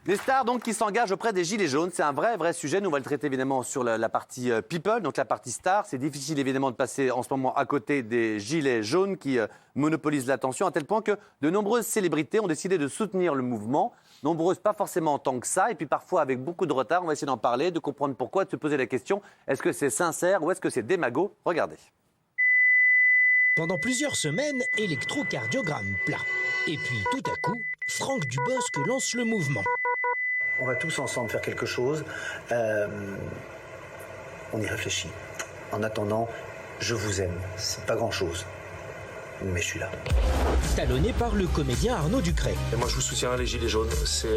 Les stars donc qui s'engagent auprès des Gilets jaunes, c'est un vrai sujet. Nous on va le traiter évidemment sur la partie people, donc la partie star. C'est difficile évidemment de passer en ce moment à côté des Gilets jaunes qui monopolisent l'attention à tel point que de nombreuses célébrités ont décidé de soutenir le mouvement. Nombreuses pas forcément en tant que ça et puis parfois avec beaucoup de retard. On va essayer d'en parler, de comprendre pourquoi, de se poser la question, est-ce que c'est sincère ou est-ce que c'est démago? Regardez. Pendant plusieurs semaines, électrocardiogramme plat. Et puis tout à coup, Franck Dubosc lance le mouvement. On va tous ensemble faire quelque chose. On y réfléchit. En attendant, je vous aime. C'est pas grand-chose. Mais je suis là. Talonné par le comédien Arnaud Ducret. Et moi je vous soutiens les Gilets jaunes, je suis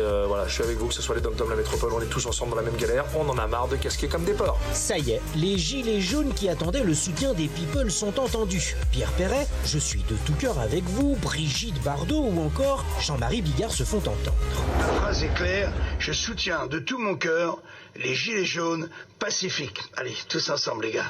avec vous, que ce soit les Dom-Tom, la métropole, on est tous ensemble dans la même galère, on en a marre de casquer comme des porcs. Ça y est, les Gilets jaunes qui attendaient le soutien des people sont entendus. Pierre Perret, je suis de tout cœur avec vous, Brigitte Bardot ou encore Jean-Marie Bigard se font entendre. La phrase est claire, je soutiens de tout mon cœur les Gilets jaunes pacifiques. Allez, tous ensemble les gars.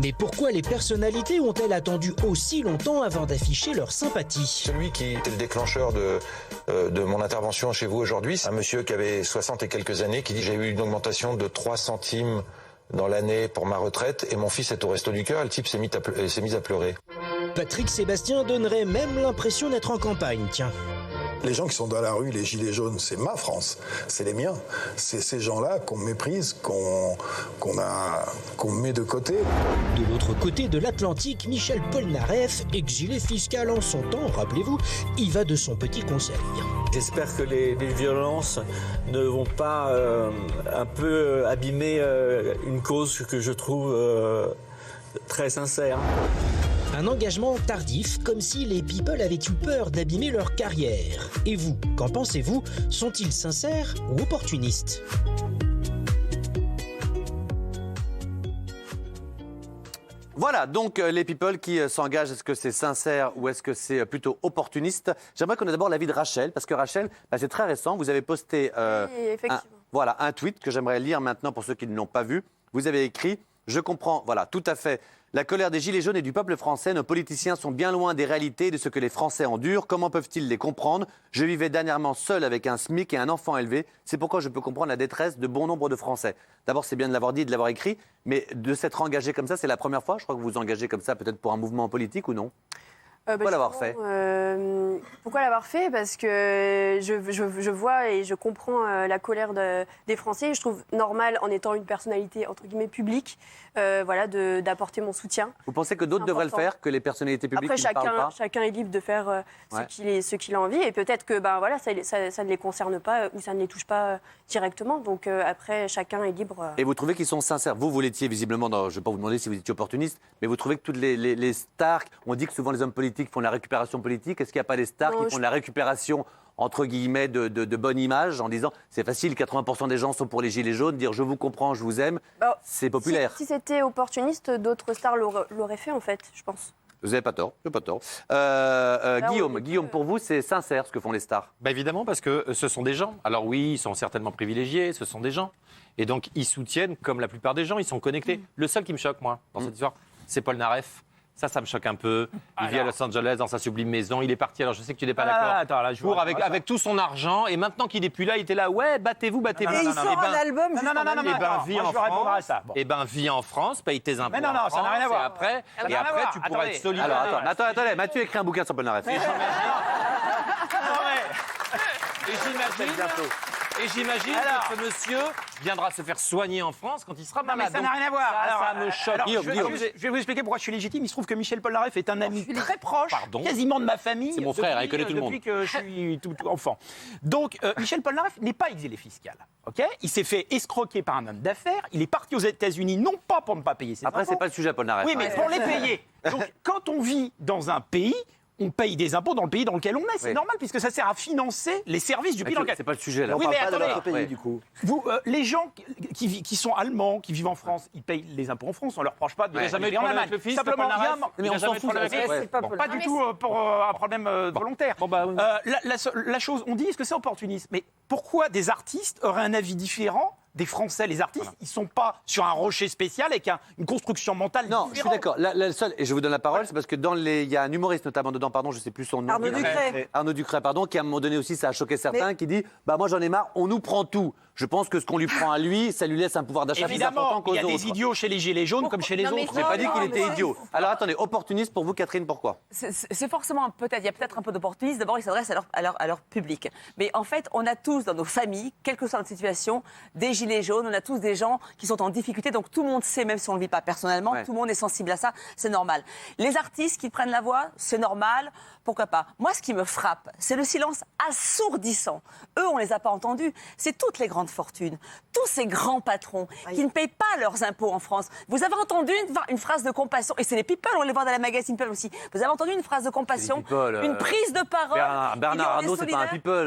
Mais pourquoi les personnalités ont-elles attendu aussi longtemps avant d'afficher leur sympathie? Celui qui était le déclencheur de mon intervention chez vous aujourd'hui, c'est un monsieur qui avait 60 et quelques années qui dit « J'ai eu une augmentation de 3 centimes dans l'année pour ma retraite et mon fils est au resto du cœur ». Le type s'est mis à pleurer. Patrick Sébastien donnerait même l'impression d'être en campagne, tiens. Les gens qui sont dans la rue, les Gilets jaunes, c'est ma France, c'est les miens. C'est ces gens-là qu'on méprise, qu'on met de côté. De l'autre côté de l'Atlantique, Michel Polnareff, exilé fiscal en son temps, rappelez-vous, y va de son petit conseil. J'espère que les violences ne vont pas un peu abîmer une cause que je trouve très sincère. Un engagement tardif, comme si les people avaient eu peur d'abîmer leur carrière. Et vous, qu'en pensez-vous? Sont-ils sincères ou opportunistes? Voilà, donc les people qui s'engagent, est-ce que c'est sincère ou est-ce que c'est plutôt opportuniste? J'aimerais qu'on ait d'abord l'avis de Rachel, parce que Rachel, c'est très récent, vous avez posté un tweet que j'aimerais lire maintenant pour ceux qui ne l'ont pas vu. Vous avez écrit « Je comprends, voilà, tout à fait, la colère des Gilets jaunes et du peuple français, nos politiciens sont bien loin des réalités et de ce que les Français endurent. Comment peuvent-ils les comprendre? Je vivais dernièrement seul avec un SMIC et un enfant élevé. C'est pourquoi je peux comprendre la détresse de bon nombre de Français. » D'abord, c'est bien de l'avoir dit et de l'avoir écrit, mais de s'être engagé comme ça, c'est la première fois. Je crois que vous vous engagez comme ça peut-être pour un mouvement politique ou non? Pourquoi l'avoir fait? Pourquoi l'avoir fait? Parce que je vois et je comprends la colère des Français. Je trouve normal, en étant une personnalité entre guillemets publique, d'apporter mon soutien. Vous pensez que d'autres devraient le faire, que les personnalités publiques Après, ne parlent pas? chacun est libre de faire ce qu'il a envie. Et peut-être que ça ne les concerne pas ou ça ne les touche pas directement. Donc après, chacun est libre. Et vous trouvez qu'ils sont sincères? Vous l'étiez visiblement, je ne vais pas vous demander si vous étiez opportuniste, mais vous trouvez que toutes les stars, on dit que souvent les hommes politiques font de la récupération politique, est-ce qu'il n'y a pas des stars qui font de la récupération entre guillemets de bonne image en disant c'est facile, 80% des gens sont pour les Gilets jaunes, dire je vous comprends, je vous aime, c'est populaire. Si c'était opportuniste, d'autres stars l'auraient fait en fait, je pense. Vous n'avez pas tort, Guillaume, pour vous, c'est sincère ce que font les stars? Évidemment, parce que ce sont des gens. Alors oui, ils sont certainement privilégiés, ce sont des gens. Et donc, ils soutiennent, comme la plupart des gens, ils sont connectés. Le seul qui me choque, moi, dans cette histoire, c'est Polnareff. Ça me choque un peu. Il vit à Los Angeles dans sa sublime maison. Il est parti, alors je sais que tu n'es pas d'accord, avec tout son argent. Et maintenant qu'il n'est plus là, il était là, ouais, battez-vous. Et il sort un album juste vis en France, paye tes impôts. Mais non, ça n'a rien à voir. Et après, tu pourras être solidaire. Attendez, Mathieu écrit un bouquin sur Polnareff. Et j'imagine que ce monsieur viendra se faire soigner en France quand il sera malade. Mais ça n'a rien à voir. Ça me choque. Je vais vous expliquer pourquoi je suis légitime. Il se trouve que Michel Polnareff est un ami très proche, quasiment de ma famille. C'est mon frère, il connaît tout le monde. Depuis que je suis tout enfant. Donc, Michel Polnareff n'est pas exilé fiscal. Okay, il s'est fait escroquer par un homme d'affaires. Il est parti aux États-Unis, non pas pour ne pas payer ses impôts. Après, c'est pas le sujet, Polnareff. Oui, mais pour les payer. Donc, quand on vit dans un pays, on paye des impôts dans le pays dans lequel on est. C'est normal, puisque ça sert à financer les services du pays dans lequel... C'est pas le sujet, là. Oui, mais attendez, pays, du coup. Les gens qui sont allemands, qui vivent en France, ils payent les impôts en France. On ne leur reproche pas de les amener en Allemagne. Simplement, mais on s'en fout. Pas du tout pour un problème volontaire. La chose, on dit, est-ce que c'est opportuniste? Mais pourquoi des artistes auraient un avis différent des Français, les artistes, ils sont pas sur un rocher spécial avec une construction mentale Non, différente. je suis d'accord. La seule, et je vous donne la parole, c'est parce que il y a un humoriste notamment dedans, pardon, je sais plus son nom. Arnaud Ducret. Arnaud Ducret, pardon, qui à un moment donné aussi, ça a choqué certains, qui dit, bah moi j'en ai marre, on nous prend tout. Je pense que ce qu'on lui prend à lui, ça lui laisse un pouvoir d'achat plus important Évidemment, qu'aux il y a autres. des idiots chez les Gilets jaunes comme chez les autres. J'ai pas dit qu'il était idiot. Alors attendez, opportuniste pour vous, Catherine, pourquoi? C'est forcément il y a peut-être un peu d'opportunisme. D'abord, ils s'adressent à leur public. Mais en fait, on a tous dans nos familles, quelle que soit notre situation, des gilets jaunes. On a tous des gens qui sont en difficulté. Donc tout le monde sait, même si on ne le vit pas personnellement, tout le monde est sensible à ça. C'est normal. Les artistes qui prennent la voix, c'est normal. Pourquoi pas? Moi, ce qui me frappe, c'est le silence assourdissant. Eux, on les a pas entendus. C'est toutes les grandes fortunes, tous ces grands patrons qui ne payent pas leurs impôts en France. Vous avez entendu une phrase de compassion, et c'est les people, on les voit dans la magazine People aussi. Vous avez entendu une phrase de compassion, une prise de parole. Bernard Arnault, c'est pas un people.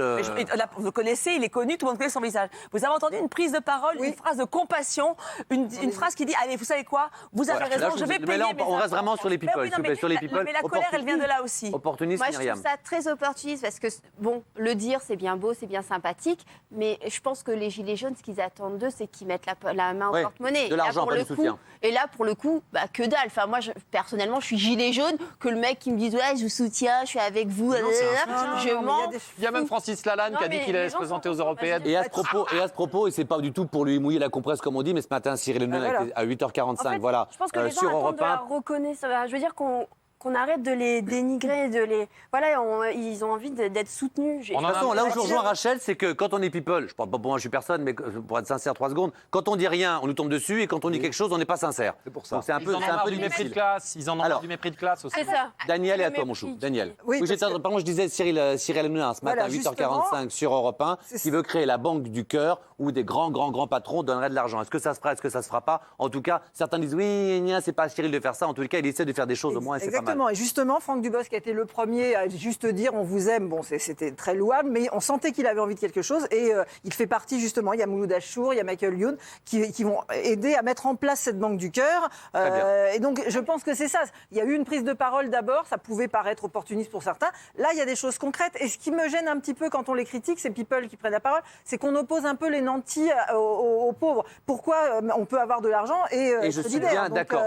Là, vous le connaissez, il est connu, tout le monde connaît son visage. Vous avez entendu une prise de parole, une phrase de compassion, une phrase qui dit allez, vous savez quoi, vous avez raison, je vais payer. Mais là, on reste vraiment sur les people. Sur les people. Mais la colère, elle vient de là aussi. Opportuniste, moi, je trouve ça très opportuniste parce que, bon, le dire, c'est bien beau, c'est bien sympathique, mais je pense que les Gilets jaunes, ce qu'ils attendent d'eux, c'est qu'ils mettent la main au porte-monnaie. De l'argent, pas du soutien. Et là, pour le coup, bah, que dalle. Enfin, moi, personnellement, je suis gilet jaune, que le mec qui me dise ouais, je vous soutiens, je suis avec vous, je mens. Il y a même Francis Lalanne qui a dit qu'il allait se présenter aux Européennes. Et à ce propos, et c'est pas du tout pour lui mouiller la compresse comme on dit, mais ce matin, Cyril Hanouna était à 8h45, en fait, voilà, je pense que les gens sur attendent Europe de la reconnaissance. Je veux dire qu'on arrête de les dénigrer, ils ont envie d'être soutenus. De toute façon, là où je rejoins Rachel, c'est que quand on est people, je parle pas pour moi, je suis personne, mais pour être sincère 3 secondes, quand on dit rien, on nous tombe dessus, et quand on dit quelque chose, on n'est pas sincère. C'est pour ça. Donc c'est un peu du mépris de classe. Ils en ont marre du mépris de classe aussi. C'est ça. Daniel, et à toi, mon chou. Daniel. Pardon, je disais Cyril Hanouna ce matin à 8h45 sur Europe 1, qui veut créer la banque du cœur où des grands patrons donneraient de l'argent. Est-ce que ça se fera, est-ce que ça se fera pas? En tout cas, certains disent oui, c'est pas à Cyril de faire ça. En tout cas, il essaie de faire des choses au moins, et c'est pas mal. Exactement. Et justement, Franck Dubosc a été le premier à juste dire on vous aime. Bon, c'était très louable, mais on sentait qu'il avait envie de quelque chose. Et il fait partie justement. Il y a Mouloud Achour, il y a Michael Youn qui vont aider à mettre en place cette banque du cœur. Et donc, je pense que c'est ça. Il y a eu une prise de parole d'abord. Ça pouvait paraître opportuniste pour certains. Là, il y a des choses concrètes. Et ce qui me gêne un petit peu quand on les critique, ces people qui prennent la parole, c'est qu'on oppose un peu les nantis aux pauvres. Pourquoi on peut avoir de l'argent et je suis bien d'accord.